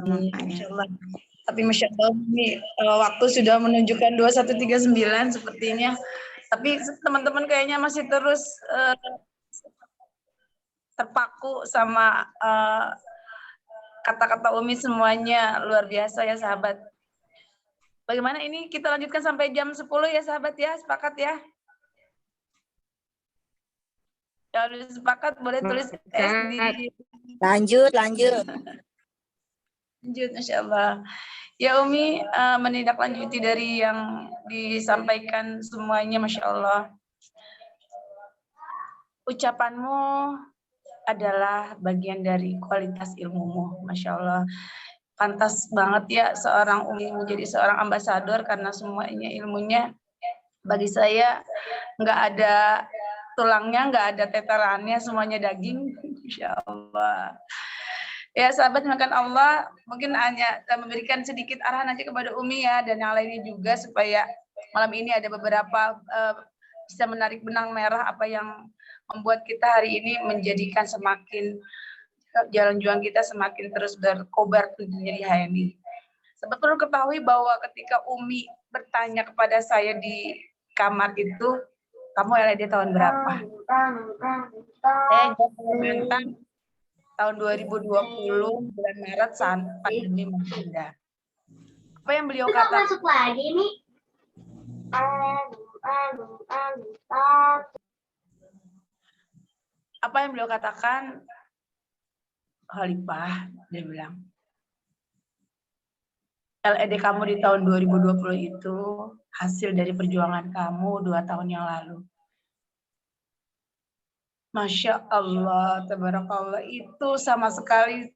Masya Allah. Tapi Masya Allah ini waktu sudah menunjukkan 21.39 sepertinya. Tapi teman-teman kayaknya masih terus terpaku sama kata-kata Umi, semuanya luar biasa ya sahabat. Bagaimana ini kita lanjutkan sampai jam 10 ya sahabat ya, sepakat ya? Kalau sepakat boleh tulis S di... Lanjut. Lanjut, Masya Allah. Ya Umi, menindaklanjuti dari yang disampaikan semuanya, Masya Allah. Ucapanmu adalah bagian dari kualitas ilmumu, Masya Allah. Pantas banget ya seorang Umi menjadi seorang ambasador, karena semuanya ilmunya bagi saya nggak ada tulangnya, nggak ada tetelannya, semuanya daging, Masya Allah. Ya sahabat makan Allah, mungkin hanya memberikan sedikit arahan aja kepada Umi ya, dan yang lainnya juga, supaya malam ini ada beberapa bisa menarik benang merah apa yang membuat kita hari ini menjadikan semakin jalan juang kita semakin terus berkobar tentunya di HMI. Sebab perlu ketahui bahwa ketika Umi bertanya kepada saya di kamar itu, kamu LED tahun berapa? Saya jawab tahun 2020 bulan Maret saat pandemi melanda. Apa yang beliau katakan? Masuk lagi nih. Apa yang beliau katakan? Khalifah, dia bilang, LED kamu di tahun 2020 itu hasil dari perjuangan kamu 2 tahun yang lalu. Masya Allah, tabarakallah, itu sama sekali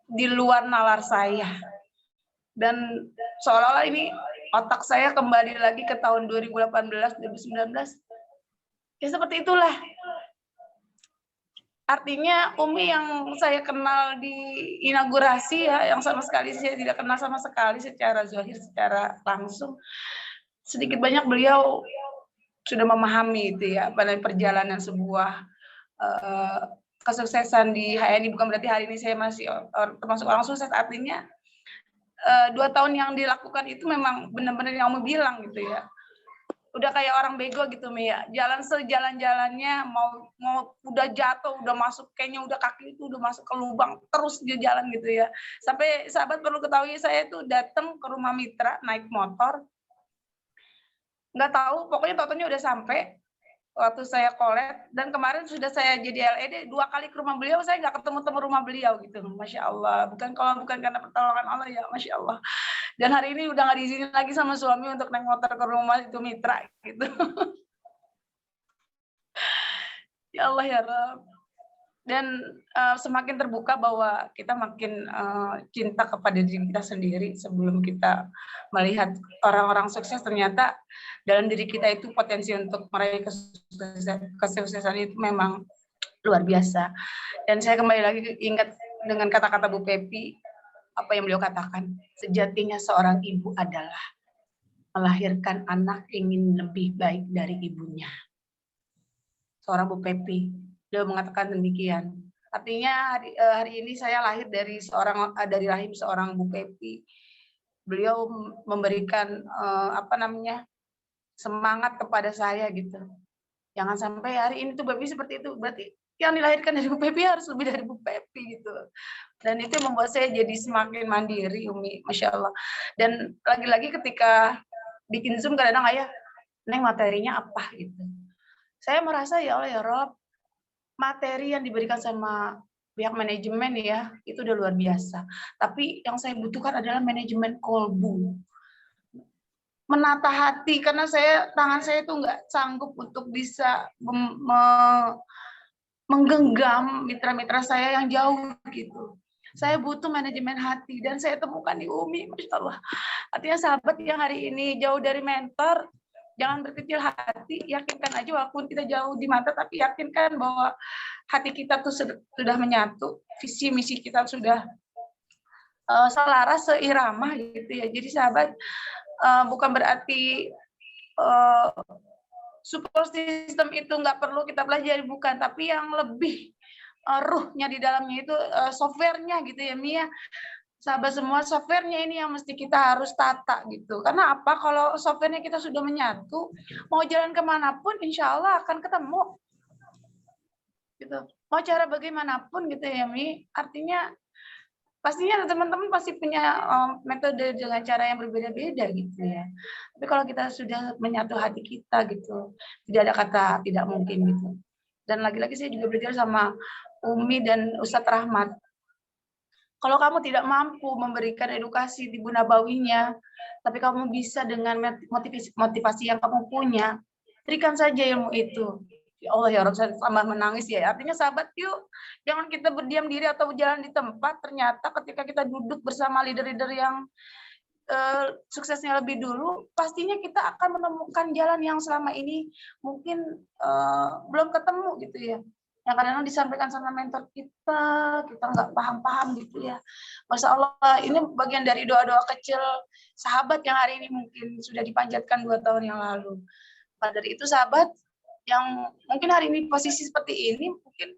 di luar nalar saya. Dan seolah-olah ini otak saya kembali lagi ke tahun 2018, 2019. Ya seperti itulah. Artinya Umi yang saya kenal di inaugurasi ya, yang sama sekali saya tidak kenal sama sekali secara zahir, secara langsung. Sedikit banyak beliau sudah memahami itu ya, pada perjalanan sebuah kesuksesan di HNI. Bukan berarti hari ini saya masih termasuk orang sukses, artinya 2 tahun yang dilakukan itu memang benar-benar yang Umi bilang gitu ya. Udah kayak orang bego gitu Mi ya, jalan sejalan-jalannya, mau udah jatuh, udah masuk, kayaknya udah kaki itu udah masuk ke lubang, terus dia jalan gitu ya. Sampai sahabat perlu ketahui, saya tuh datang ke rumah mitra naik motor, nggak tahu, pokoknya totalnya udah sampai waktu saya collab, dan kemarin sudah saya jadi LED 2 kali ke rumah beliau, saya nggak ketemu rumah beliau gitu. Masya Allah, bukan karena pertolongan Allah ya, Masya Allah. Dan hari ini udah nggak diizinin lagi sama suami untuk naik motor ke rumah itu mitra gitu. Ya Allah ya Rabb. Dan semakin terbuka bahwa kita makin cinta kepada diri kita sendiri sebelum kita melihat orang-orang sukses. Ternyata dalam diri kita itu potensi untuk meraih kesuksesan itu memang luar biasa. Dan saya kembali lagi ingat dengan kata-kata Bu Pepi, apa yang beliau katakan, sejatinya seorang ibu adalah melahirkan anak ingin lebih baik dari ibunya. Seorang Bu Pepi, beliau mengatakan demikian. Artinya hari ini saya lahir dari rahim seorang Bu Pepi. Beliau memberikan semangat kepada saya gitu. Jangan sampai hari ini tuh Pepi seperti itu, berarti yang dilahirkan dari Bu Pepi harus lebih dari Bu Pepi gitu. Dan itu membuat saya jadi semakin mandiri, Umi, Masya Allah. Dan lagi-lagi ketika bikin Zoom kadang-kadang ayah, Neng materinya apa gitu. Saya merasa ya Allah ya Rob, materi yang diberikan sama pihak manajemen ya, itu udah luar biasa. Tapi yang saya butuhkan adalah manajemen kolbu. Menata hati, karena tangan saya tuh nggak sanggup untuk bisa menggenggam mitra-mitra saya yang jauh gitu. Saya butuh manajemen hati, dan saya temukan di Umi, Masya Allah. Artinya sahabat yang hari ini jauh dari mentor, jangan berkecil hati, yakinkan aja walaupun kita jauh di mata, tapi yakinkan bahwa hati kita tuh sudah menyatu, visi misi kita sudah selaras, seirama gitu ya. Jadi sahabat, bukan berarti support system itu nggak perlu kita pelajari, bukan, tapi yang lebih ruhnya di dalamnya itu software-nya gitu ya Mi ya. Sahabat semua, software-nya ini yang mesti kita harus tata gitu. Karena apa? Kalau software-nya kita sudah menyatu, mau jalan kemanapun insya Allah akan ketemu. Gitu. Mau cara bagaimanapun gitu ya Mi. Artinya pastinya teman-teman pasti punya metode dengan cara yang berbeda-beda gitu ya. Tapi kalau kita sudah menyatu hati kita gitu, tidak ada kata tidak mungkin gitu. Dan lagi-lagi saya juga belajar sama Umi dan Ustadz Rahmat. Kalau kamu tidak mampu memberikan edukasi di Nabawinya, tapi kamu bisa dengan motivasi yang kamu punya, berikan saja ilmu itu. Ya Allah ya Rabb, saya tambah menangis ya. Artinya sahabat yuk, jangan kita berdiam diri atau berjalan di tempat. Ternyata ketika kita duduk bersama leader-leader yang suksesnya lebih dulu, pastinya kita akan menemukan jalan yang selama ini mungkin belum ketemu gitu ya. Yang kadang-kadang disampaikan sama mentor kita nggak paham-paham gitu ya. Masya Allah, ini bagian dari doa-doa kecil sahabat yang hari ini mungkin sudah dipanjatkan 2 tahun yang lalu. Pada dari itu sahabat yang mungkin hari ini posisi seperti ini, mungkin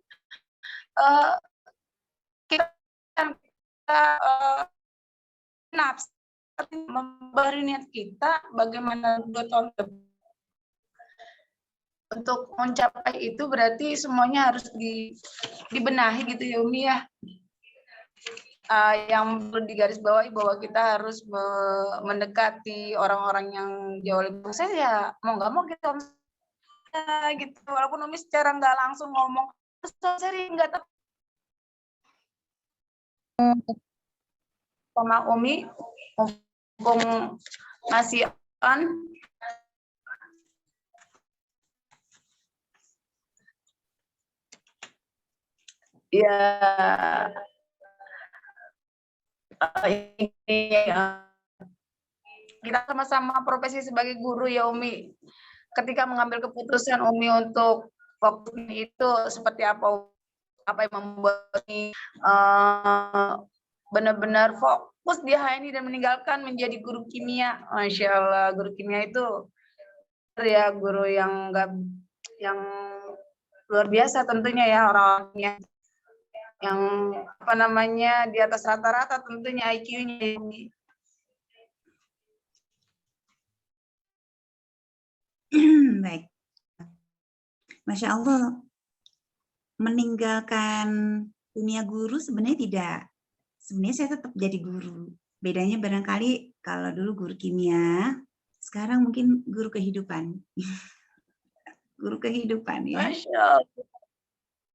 kita nafsu memberi niat kita bagaimana 2 tahun untuk mencapai itu, berarti semuanya harus dibenahi gitu ya Umi ya. Yang perlu digarisbawahi bahwa kita harus mendekati orang-orang yang jauh lebih sukses ya, mau nggak mau kita gitu. Walaupun Umi secara nggak langsung ngomong, sering nggak tahu sama Umi, mumpung ngasih ya kita sama-sama profesi sebagai guru ya Umi. Ketika mengambil keputusan Umi untuk waktu itu seperti apa yang membuat Umi benar-benar fokus di HNI dan meninggalkan menjadi guru kimia. Masya Allah, guru kimia itu ya guru yang luar biasa tentunya ya, orangnya yang apa namanya di atas rata-rata tentunya IQ-nya. Baik, Masya Allah, meninggalkan dunia guru sebenarnya tidak. Sebenarnya saya tetap jadi guru. Bedanya barangkali kalau dulu guru kimia, sekarang mungkin guru kehidupan. Guru kehidupan ya. Masya Allah.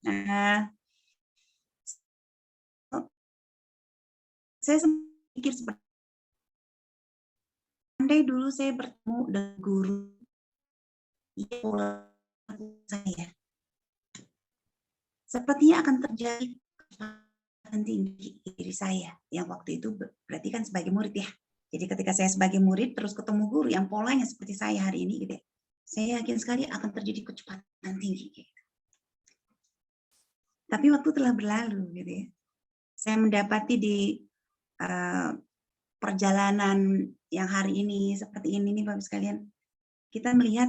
Nah, saya pikir seperti andai dulu saya bertemu dengan guru yang saya, sepertinya akan terjadi kecepatan tinggi diri saya yang waktu itu berarti kan sebagai murid ya. Jadi ketika saya sebagai murid terus ketemu guru yang polanya seperti saya hari ini gitu ya, saya yakin sekali akan terjadi kecepatan tinggi gitu. Tapi waktu telah berlalu gitu ya. Saya mendapati di perjalanan yang hari ini seperti ini nih Bapak sekalian, kita melihat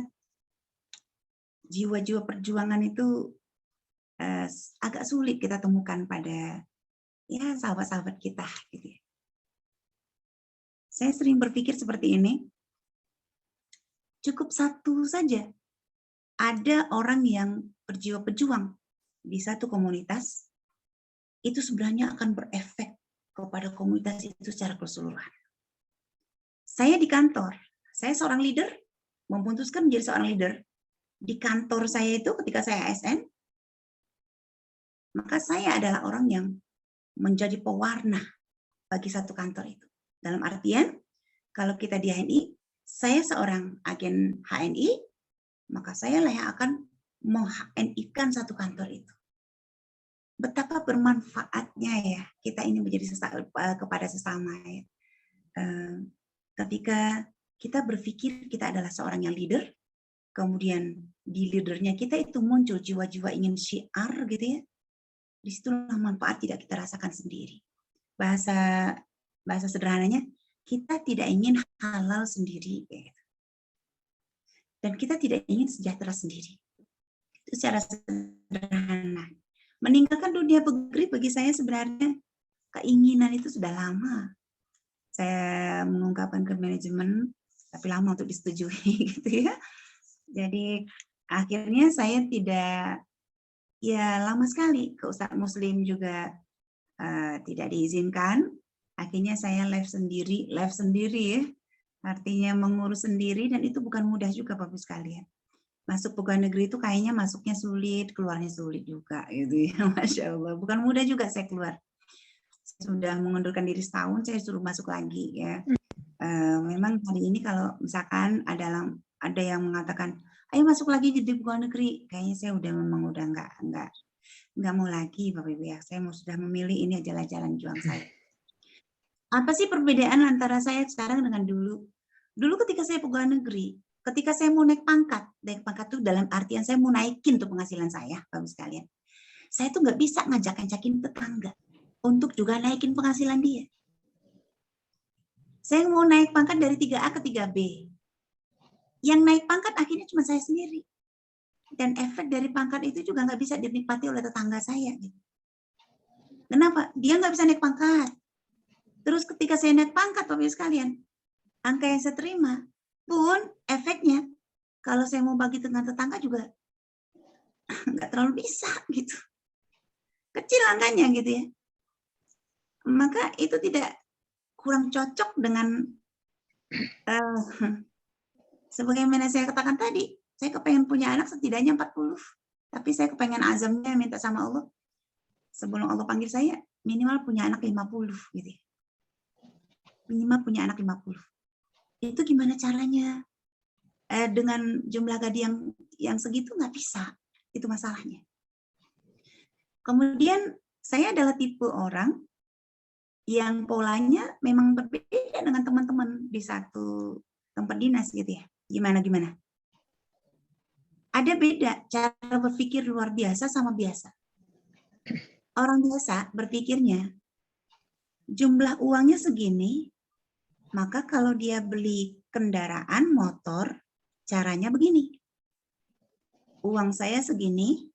jiwa-jiwa perjuangan itu agak sulit kita temukan pada ya sahabat-sahabat kita gitu ya. Saya sering berpikir seperti ini, cukup satu saja ada orang yang berjiwa pejuang di satu komunitas, itu sebenarnya akan berefek kepada komunitas itu secara keseluruhan. Saya di kantor, saya seorang leader, memutuskan menjadi seorang leader. Di kantor saya itu ketika saya ASN, maka saya adalah orang yang menjadi pewarna bagi satu kantor itu. Dalam artian, kalau kita di HNI, saya seorang agen HNI, maka saya lah yang akan meng-HNI-kan satu kantor itu. Betapa bermanfaatnya ya kita ini menjadi kepada sesama ya. Ketika kita berpikir kita adalah seorang yang leader, kemudian di leadernya kita itu muncul jiwa-jiwa ingin syiar gitu ya, disitulah manfaat tidak kita rasakan sendiri. Bahasa sederhananya, kita tidak ingin halal sendiri gitu. Dan kita tidak ingin sejahtera sendiri. Itu secara sederhana. Meninggalkan dunia bekerja bagi saya sebenarnya keinginan itu sudah lama. Saya mengungkapkan ke manajemen, tapi lama untuk disetujui gitu ya. Jadi akhirnya saya tidak, ya lama sekali ke Ustadz Muslim juga tidak diizinkan. Akhirnya saya live sendiri ya. Artinya mengurus sendiri, dan itu bukan mudah juga Bapak sekalian. Masuk pegawai negeri itu kayaknya masuknya sulit, keluarnya sulit juga gitu ya. Masya Allah, bukan mudah juga saya keluar. Saya sudah mengundurkan diri setahun, saya suruh masuk lagi ya. Memang hari ini kalau misalkan ada yang mengatakan, ayo masuk lagi jadi pegawai negeri, kayaknya saya memang udah nggak mau lagi Bapak Ibu ya. Saya sudah memilih ini adalah jalan juang saya. Apa sih perbedaan antara saya sekarang dengan dulu? Dulu ketika saya pegawai negeri, ketika saya mau naik pangkat itu dalam artian saya mau naikin tuh penghasilan saya, Bapak sekalian. Saya tuh nggak bisa ngajak-ngajakin tetangga untuk juga naikin penghasilan dia. Saya mau naik pangkat dari 3A ke 3B. Yang naik pangkat akhirnya cuma saya sendiri. Dan efek dari pangkat itu juga nggak bisa dinikmati oleh tetangga saya. Kenapa? Dia nggak bisa naik pangkat. Terus ketika saya naik pangkat, Bapak sekalian, angka yang saya terima pun efeknya kalau saya mau bagi dengan tetangga juga nggak terlalu bisa gitu. Kecil angkanya gitu ya. Maka itu tidak kurang cocok dengan sebagaimana saya katakan tadi, saya kepengen punya anak setidaknya 40. Tapi saya kepengen azamnya minta sama Allah. Sebelum Allah panggil saya, minimal punya anak 50 gitu ya. Minimal punya anak 50. Itu gimana caranya? Dengan jumlah gaji yang segitu nggak bisa. Itu masalahnya. Kemudian saya adalah tipe orang yang polanya memang berbeda dengan teman-teman di satu tempat dinas gitu ya. Gimana? Ada beda cara berpikir luar biasa sama biasa. Orang biasa berpikirnya jumlah uangnya segini, maka kalau dia beli kendaraan motor, caranya begini. Uang saya segini,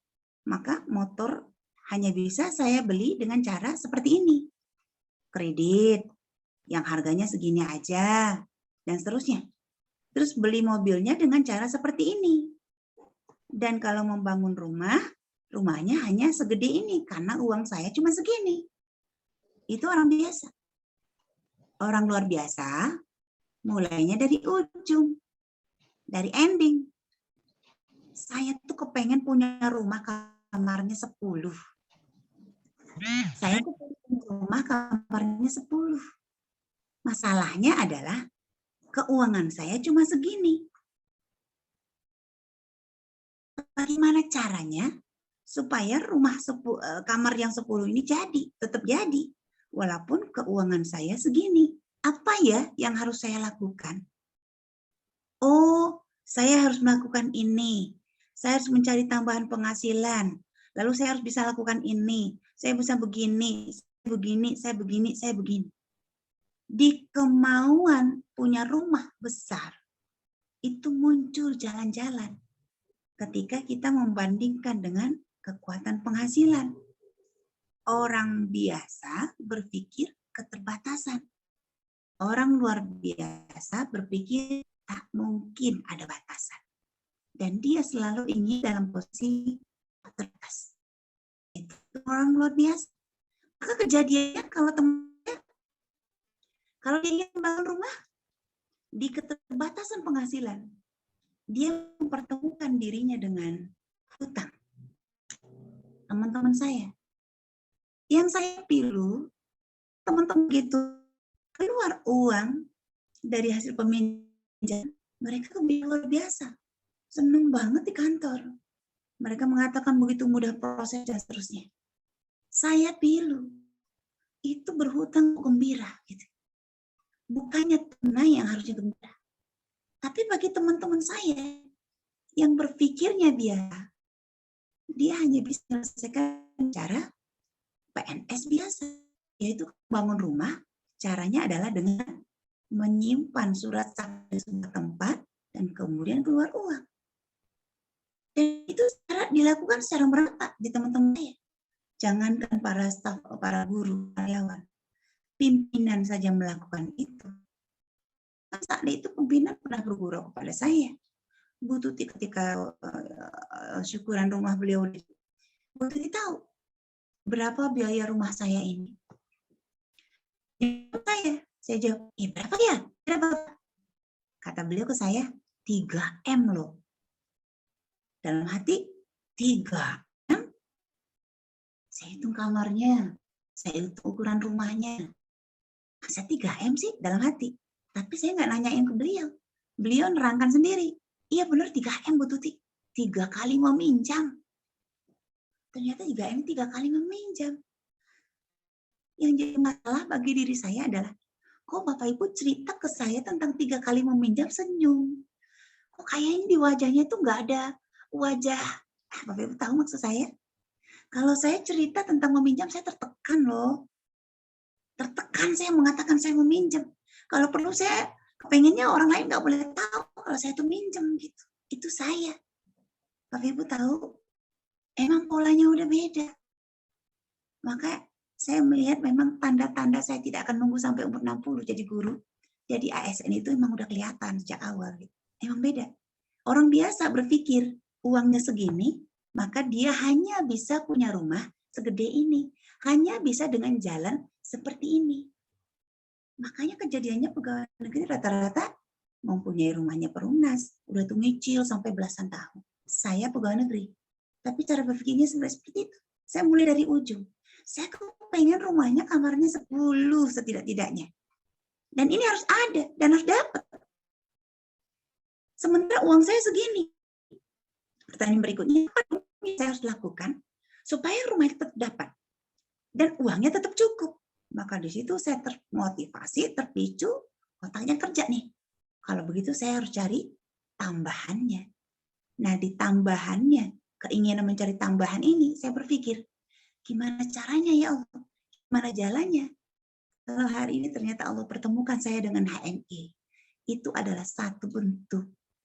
maka motor hanya bisa saya beli dengan cara seperti ini. Kredit, yang harganya segini aja, dan seterusnya. Terus beli mobilnya dengan cara seperti ini. Dan kalau membangun rumah, rumahnya hanya segede ini, karena uang saya cuma segini. Itu orang biasa. Orang luar biasa, mulainya dari ujung, dari ending. Saya tuh kepengen punya rumah kamarnya 10. Saya tuh pengen punya rumah kamarnya 10. Masalahnya adalah keuangan saya cuma segini. Bagaimana caranya supaya kamar yang 10 ini tetap jadi, walaupun keuangan saya segini. Apa ya yang harus saya lakukan? Oh, saya harus melakukan ini. Saya harus mencari tambahan penghasilan. Lalu saya harus bisa lakukan ini. Saya bisa begini, saya begini. Di kemauan punya rumah besar, itu muncul jalan-jalan ketika kita membandingkan dengan kekuatan penghasilan. Orang biasa berpikir keterbatasan. Orang luar biasa berpikir tak mungkin ada batasan. Dan dia selalu ingin dalam posisi terbatas. Itu orang luar biasa. Maka kejadiannya kalau dia ingin bangun rumah, di keterbatasan penghasilan, dia mempertemukan dirinya dengan hutang. Teman-teman saya. Yang saya pilu, teman-teman gitu, keluar uang dari hasil peminjaman, mereka luar biasa. Senang banget di kantor. Mereka mengatakan begitu mudah proses dan seterusnya. Saya pilu. Itu berhutang gembira. Gitu. Bukannya tunai yang harusnya gembira. Tapi bagi teman-teman saya yang berpikirnya dia hanya bisa menyelesaikan cara PNS biasa. Yaitu bangun rumah, caranya adalah dengan menyimpan surat di sebuah tempat dan kemudian keluar uang. Dan itu dilakukan secara merata di teman-teman saya. Jangankan para staf, para guru, karyawan, pimpinan saja melakukan itu. Saat itu pimpinan pernah bergurau kepada saya. Bu Tuti ketika syukuran rumah beliau, Bu Tuti tahu berapa biaya rumah saya ini. Saya jawab, berapa ya? Berapa? Kata beliau ke saya, 3M loh. Dalam hati, 3M? Saya hitung kamarnya, saya hitung ukuran rumahnya. Masa 3M sih dalam hati? Tapi saya nggak nanyain ke beliau. Beliau nerangkan sendiri. Iya benar 3M Bu Tuti. 3 kali meminjam. Ternyata 3M 3 kali meminjam. Yang jadi masalah bagi diri saya adalah, kok Bapak Ibu cerita ke saya tentang 3 kali meminjam senyum. Kok kayaknya di wajahnya itu nggak ada wajah. Bapak Ibu tahu maksud saya? Kalau saya cerita tentang meminjam, saya tertekan loh. Tertekan saya mengatakan saya meminjam. Kalau perlu saya kepengennya orang lain nggak boleh tahu kalau saya itu minjem gitu. Itu saya. Bapak Ibu tahu, emang polanya udah beda. Maka saya melihat memang tanda-tanda saya tidak akan nunggu sampai umur 60 jadi guru. Jadi ASN itu emang udah kelihatan sejak awal. Gitu. Emang beda. Orang biasa berpikir uangnya segini, maka dia hanya bisa punya rumah segede ini. Hanya bisa dengan jalan seperti ini. Makanya kejadiannya pegawai negeri rata-rata mempunyai rumahnya perumnas. Udah tuh nyicil sampai belasan tahun. Saya pegawai negeri. Tapi cara berpikirnya seperti itu. Saya mulai dari ujung. Saya pengen rumahnya kamarnya 10 setidak-tidaknya. Dan ini harus ada dan harus dapat. Sementara uang saya segini. Pertanyaan berikutnya, apa yang saya harus lakukan supaya rumah itu tetap dapat dan uangnya tetap cukup? Maka di situ saya termotivasi, terpicu, otaknya kerja nih. Kalau begitu saya harus cari tambahannya. Nah di tambahannya, keinginan mencari tambahan ini, saya berpikir, gimana caranya ya Allah? Gimana jalannya? Kalau hari ini ternyata Allah pertemukan saya dengan HMI. Itu adalah satu bentuk